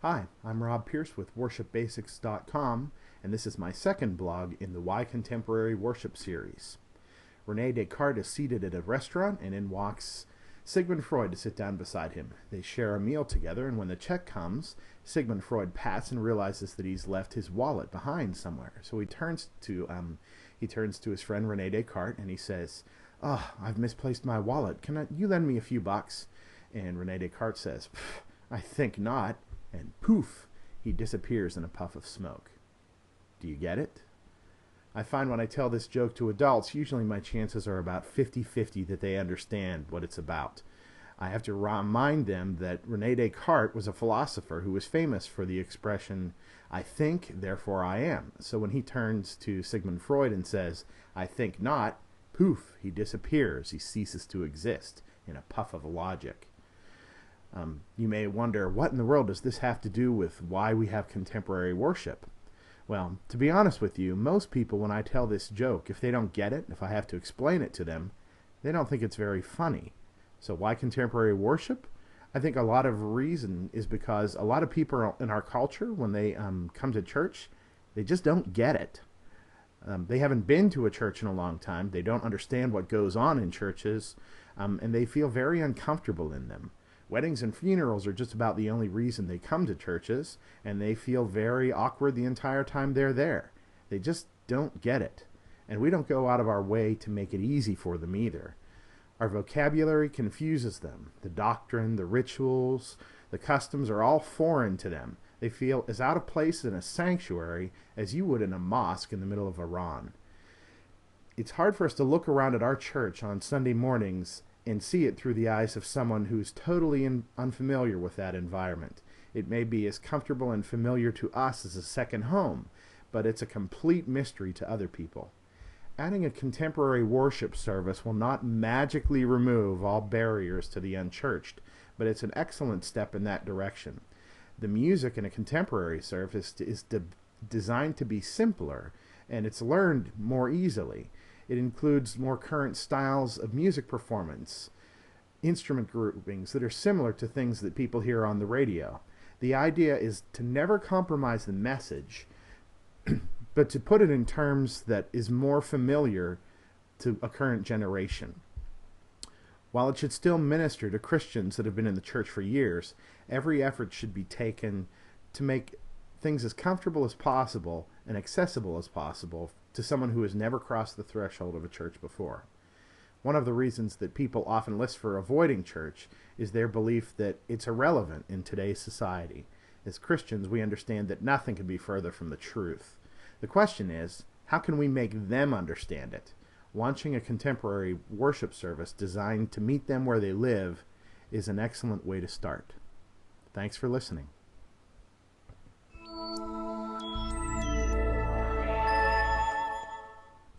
Hi, I'm Rob Pierce with worshipbasics.com, and this is my second blog in the Why Contemporary Worship series. Rene Descartes is seated at a restaurant, and in walks Sigmund Freud to sit down beside him. They share a meal together, and when the check comes, Sigmund Freud pats and realizes that he's left his wallet behind somewhere. So he turns to his friend Rene Descartes, and he says, "Oh, I've misplaced my wallet. Can you lend me a few bucks?" And Rene Descartes says, "I think not." And poof, he disappears in a puff of smoke. Do you get it? I find when I tell this joke to adults, usually my chances are about 50-50 that they understand what it's about. I have to remind them that Rene Descartes was a philosopher who was famous for the expression, "I think, therefore I am." So when he turns to Sigmund Freud and says, "I think not," poof, he disappears. He ceases to exist in a puff of logic. You may wonder, what in the world does this have to do with why we have contemporary worship? Well, to be honest with you, most people, when I tell this joke, if they don't get it, if I have to explain it to them, they don't think it's very funny. So why contemporary worship? I think a lot of reason is because a lot of people in our culture, when they come to church, they just don't get it. They haven't been to a church in a long time. They don't understand what goes on in churches, and they feel very uncomfortable in them. Weddings and funerals are just about the only reason they come to churches, and they feel very awkward the entire time they're there. They just don't get it. And we don't go out of our way to make it easy for them either. Our vocabulary confuses them. The doctrine, the rituals, the customs are all foreign to them. They feel as out of place in a sanctuary as you would in a mosque in the middle of Iran. It's hard for us to look around at our church on Sunday mornings and see it through the eyes of someone who's totally unfamiliar with that environment. It may be as comfortable and familiar to us as a second home, but it's a complete mystery to other people. Adding a contemporary worship service will not magically remove all barriers to the unchurched, but it's an excellent step in that direction. The music in a contemporary service is designed to be simpler, and it's learned more easily. It includes more current styles of music performance, instrument groupings that are similar to things that people hear on the radio. The idea is to never compromise the message, but to put it in terms that is more familiar to a current generation. While it should still minister to Christians that have been in the church for years, every effort should be taken to make things as comfortable as possible and accessible as possible to someone who has never crossed the threshold of a church before. One of the reasons that people often list for avoiding church is their belief that it's irrelevant in today's society. As Christians, we understand that nothing can be further from the truth. The question is, how can we make them understand it? Launching a contemporary worship service designed to meet them where they live is an excellent way to start. Thanks for listening.